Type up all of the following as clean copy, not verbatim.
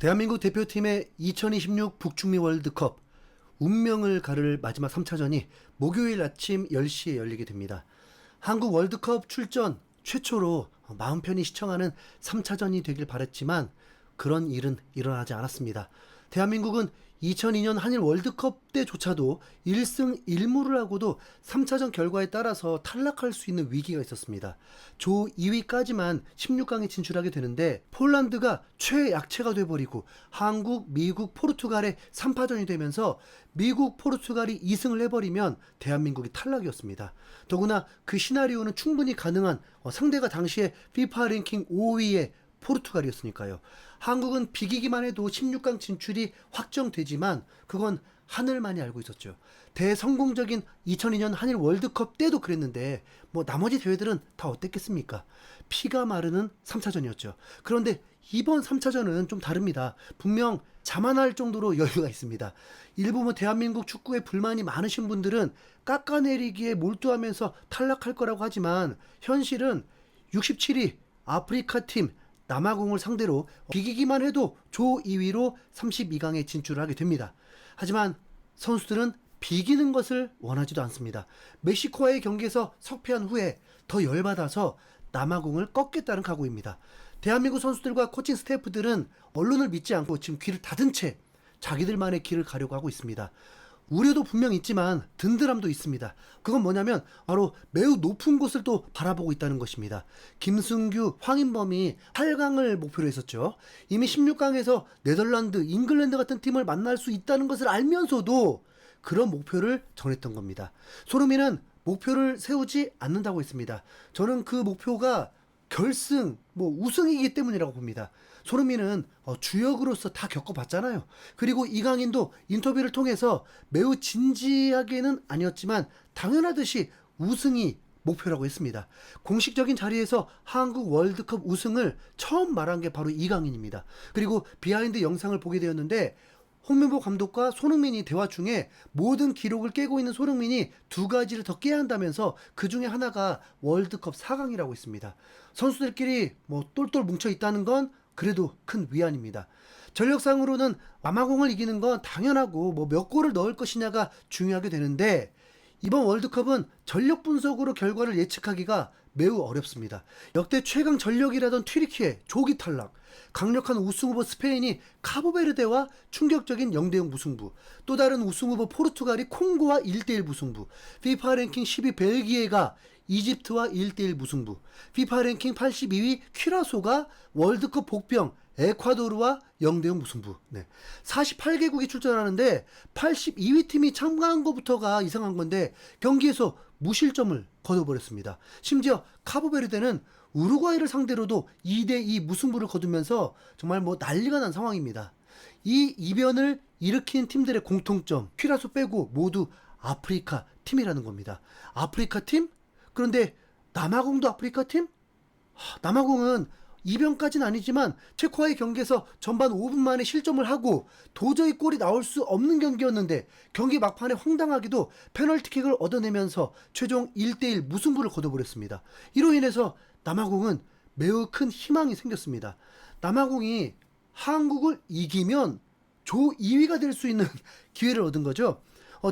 대한민국 대표팀의 2026 북중미 월드컵 운명을 가를 마지막 3차전이 목요일 아침 10시에 열리게 됩니다. 한국 월드컵 출전 최초로 마음 편히 시청하는 3차전이 되길 바랬지만 그런 일은 일어나지 않았습니다. 대한민국은 2002년 한일 월드컵 때조차도 1승 1무를 하고도 3차전 결과에 따라서 탈락할 수 있는 위기가 있었습니다. 조 2위까지만 16강에 진출하게 되는데 폴란드가 최약체가 돼버리고 한국, 미국, 포르투갈의 3파전이 되면서 미국, 포르투갈이 2승을 해버리면 대한민국이 탈락이었습니다. 더구나 그 시나리오는 충분히 가능한 상대가 당시에 FIFA 랭킹 5위의 포르투갈이었으니까요. 한국은 비기기만 해도 16강 진출이 확정되지만 그건 하늘만이 알고 있었죠. 대성공적인 2002년 한일 월드컵 때도 그랬는데 나머지 대회들은 다 어땠겠습니까? 피가 마르는 3차전이었죠. 그런데 이번 3차전은 좀 다릅니다. 분명 자만할 정도로 여유가 있습니다. 일부 대한민국 축구에 불만이 많으신 분들은 깎아내리기에 몰두하면서 탈락할 거라고 하지만 현실은 67위 아프리카 팀 남아공을 상대로 비기기만 해도 조 2위로 32강에 진출하게 됩니다. 하지만 선수들은 비기는 것을 원하지도 않습니다. 멕시코와의 경기에서 석패한 후에 더 열받아서 남아공을 꺾겠다는 각오입니다. 대한민국 선수들과 코칭 스태프들은 언론을 믿지 않고 지금 귀를 닫은 채 자기들만의 길을 가려고 하고 있습니다. 우려도 분명 있지만 든든함도 있습니다. 그건 뭐냐면 바로 매우 높은 곳을 또 바라보고 있다는 것입니다. 김승규, 황인범이 8강을 목표로 했었죠. 이미 16강에서 네덜란드, 잉글랜드 같은 팀을 만날 수 있다는 것을 알면서도 그런 목표를 정했던 겁니다. 손흥민은 목표를 세우지 않는다고 했습니다. 저는 그 목표가 결승, 우승이기 때문이라고 봅니다. 손흥민은 주역으로서 다 겪어봤잖아요. 그리고 이강인도 인터뷰를 통해서 매우 진지하게는 아니었지만 당연하듯이 우승이 목표라고 했습니다. 공식적인 자리에서 한국 월드컵 우승을 처음 말한 게 바로 이강인입니다. 그리고 비하인드 영상을 보게 되었는데 홍명보 감독과 손흥민이 대화 중에 모든 기록을 깨고 있는 손흥민이 두 가지를 더 깨야 한다면서 그 중에 하나가 월드컵 4강이라고 했습니다. 선수들끼리 똘똘 뭉쳐 있다는 건 그래도 큰 위안입니다. 전력상으로는 남아공을 이기는 건 당연하고 몇 골을 넣을 것이냐가 중요하게 되는데 이번 월드컵은 전력 분석으로 결과를 예측하기가 매우 어렵습니다. 역대 최강 전력이라던 튀르키예 조기 탈락, 강력한 우승후보 스페인이 카보베르데와 충격적인 0대0 무승부, 또 다른 우승후보 포르투갈이 콩고와 1대1 무승부, FIFA 랭킹 10위 벨기에가 이집트와 1대1 무승부, FIFA 랭킹 82위 퀴라소가 월드컵 복병 에콰도르와 0대0 무승부. 48개국이 출전하는데 82위 팀이 참가한 것부터가 이상한 건데 경기에서 무실점을 거둬버렸습니다. 심지어 카보베르데는 우루과이를 상대로도 2대2 무승부를 거두면서 정말 난리가 난 상황입니다. 이 이변을 일으킨 팀들의 공통점, 퀴라소 빼고 모두 아프리카 팀이라는 겁니다. 아프리카 팀? 그런데 남아공도 아프리카 팀? 남아공은 이변까지는 아니지만 체코와의 경기에서 전반 5분 만에 실점을 하고 도저히 골이 나올 수 없는 경기였는데 경기 막판에 황당하게도 페널티킥을 얻어내면서 최종 1대1 무승부를 거둬버렸습니다. 이로 인해서 남아공은 매우 큰 희망이 생겼습니다. 남아공이 한국을 이기면 조 2위가 될 수 있는 기회를 얻은 거죠.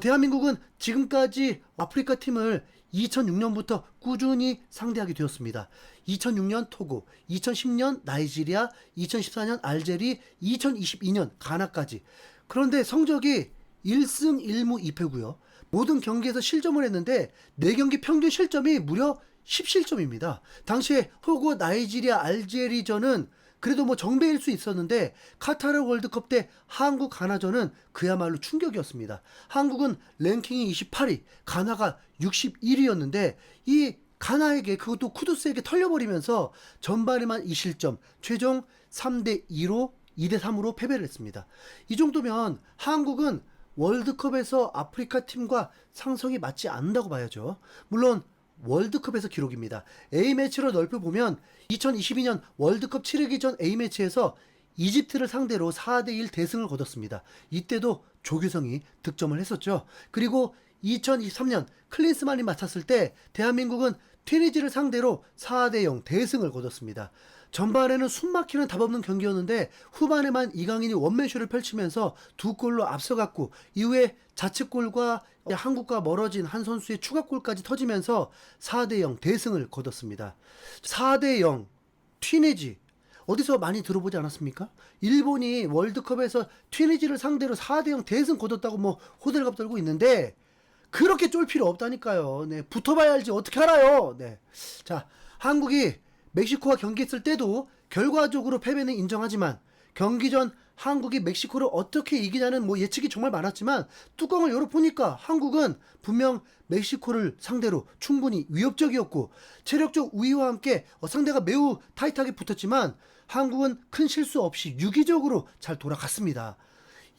대한민국은 지금까지 아프리카 팀을 2006년부터 꾸준히 상대하게 되었습니다. 2006년 토고, 2010년 나이지리아, 2014년 알제리, 2022년 가나까지. 그런데 성적이 1승 1무 2패고요. 모든 경기에서 실점을 했는데 4경기 평균 실점이 무려 10실점입니다. 당시에 토고, 나이지리아, 알제리전은 그래도 정배일 수 있었는데 카타르 월드컵 때 한국 가나전은 그야말로 충격이었습니다. 한국은 랭킹이 28위, 가나가 61위였는데 이 가나에게 그것도 쿠두스에게 털려버리면서 전반에만 2실점, 최종 3대2로 2대3으로 패배를 했습니다. 이 정도면 한국은 월드컵에서 아프리카 팀과 상성이 맞지 않는다고 봐야죠. 물론 월드컵에서 기록입니다. A매치로 넓혀보면 2022년 월드컵 치르기 전 A매치에서 이집트를 상대로 4대1 대승을 거뒀습니다. 이때도 조규성이 득점을 했었죠. 그리고 2023년 클린스만이 맡았을 때 대한민국은 튀니지를 상대로 4대0 대승을 거뒀습니다. 전반에는 숨막히는 답없는 경기였는데 후반에만 이강인이 원맨쇼를 펼치면서 두 골로 앞서갔고 이후에 자책골과 한국과 멀어진 한 선수의 추가골까지 터지면서 4대0 대승을 거뒀습니다. 4대0 튀니지 어디서 많이 들어보지 않았습니까? 일본이 월드컵에서 튀니지를 상대로 4대0 대승 거뒀다고 뭐 호들갑 떨고 있는데 그렇게 쫄 필요 없다니까요. 네, 붙어봐야 알지 어떻게 알아요. 네, 자, 한국이 멕시코와 경기했을 때도 결과적으로 패배는 인정하지만 경기 전 한국이 멕시코를 어떻게 이기냐는 뭐 예측이 정말 많았지만 뚜껑을 열어보니까 한국은 분명 멕시코를 상대로 충분히 위협적이었고 체력적 우위와 함께 상대가 매우 타이트하게 붙었지만 한국은 큰 실수 없이 유기적으로 잘 돌아갔습니다.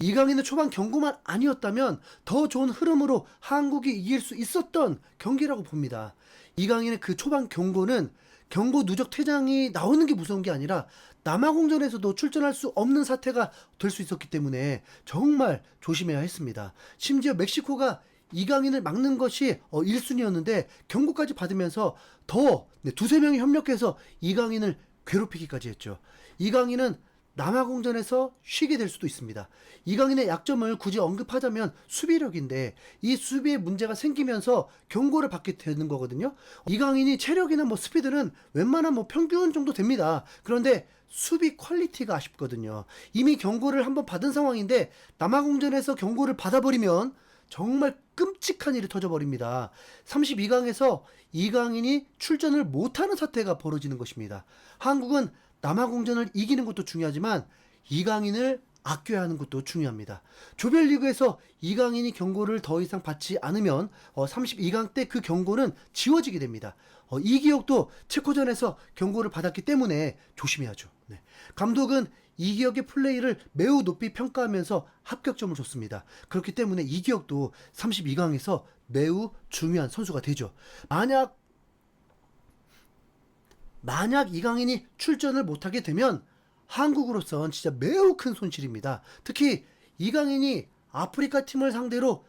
이강인의 초반 경고만 아니었다면 더 좋은 흐름으로 한국이 이길 수 있었던 경기라고 봅니다. 이강인의 그 초반 경고는 경고 누적 퇴장이 나오는 게 무서운 게 아니라 남아공전에서도 출전할 수 없는 사태가 될 수 있었기 때문에 정말 조심해야 했습니다. 심지어 멕시코가 이강인을 막는 것이 1순위였는데 경고까지 받으면서 더 두세 명이 협력해서 이강인을 괴롭히기까지 했죠. 이강인은 남아공전에서 쉬게 될 수도 있습니다. 이강인의 약점을 굳이 언급하자면 수비력인데 이 수비에 문제가 생기면서 경고를 받게 되는 거거든요. 이강인이 체력이나 뭐 스피드는 웬만한 뭐 평균 정도 됩니다. 그런데 수비 퀄리티가 아쉽거든요. 이미 경고를 한번 받은 상황인데 남아공전에서 경고를 받아버리면 정말 끔찍한 일이 터져버립니다. 32강에서 이강인이 출전을 못하는 사태가 벌어지는 것입니다. 한국은 남아공전을 이기는 것도 중요하지만 이강인을 아껴야 하는 것도 중요합니다. 조별리그에서 이강인이 경고를 더 이상 받지 않으면 32강 때 그 경고는 지워지게 됩니다. 이 기억도 체코전에서 경고를 받았기 때문에 조심해야죠. 네. 감독은 이기혁의 플레이를 매우 높이 평가하면서 합격점을 줬습니다. 그렇기 때문에 이기혁도 32강에서 매우 중요한 선수가 되죠. 만약 이강인이 출전을 못하게 되면 한국으로선 진짜 매우 큰 손실입니다. 특히 이강인이 아프리카 팀을 상대로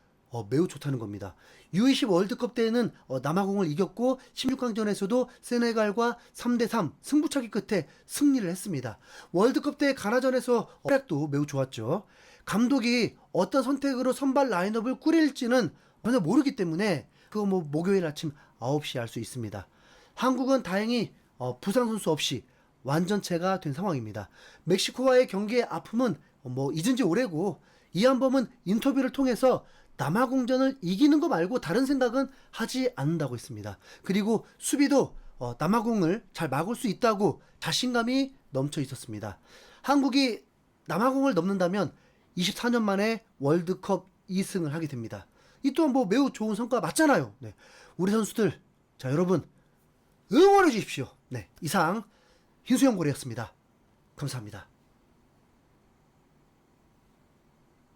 매우 좋다는 겁니다. U20 월드컵 때에는 남아공을 이겼고 16강전에서도 세네갈과 3대3 승부차기 끝에 승리를 했습니다. 월드컵 때 가나전에서 활약도 매우 좋았죠. 감독이 어떤 선택으로 선발 라인업을 꾸릴지는 전혀 모르기 때문에 그거 뭐 목요일 아침 9시에 알 수 있습니다. 한국은 다행히 부상 선수 없이 완전체가 된 상황입니다. 멕시코와의 경기의 아픔은 뭐 잊은 지 오래고 이한범은 인터뷰를 통해서 남아공전을 이기는 거 말고 다른 생각은 하지 않는다고 했습니다. 그리고 수비도 남아공을 잘 막을 수 있다고 자신감이 넘쳐 있었습니다. 한국이 남아공을 넘는다면 24년 만에 월드컵 2승을 하게 됩니다. 이 또한 뭐 매우 좋은 성과 맞잖아요. 네. 우리 선수들, 자, 여러분 응원해 주십시오. 네, 이상 흰수염고래였습니다. 감사합니다.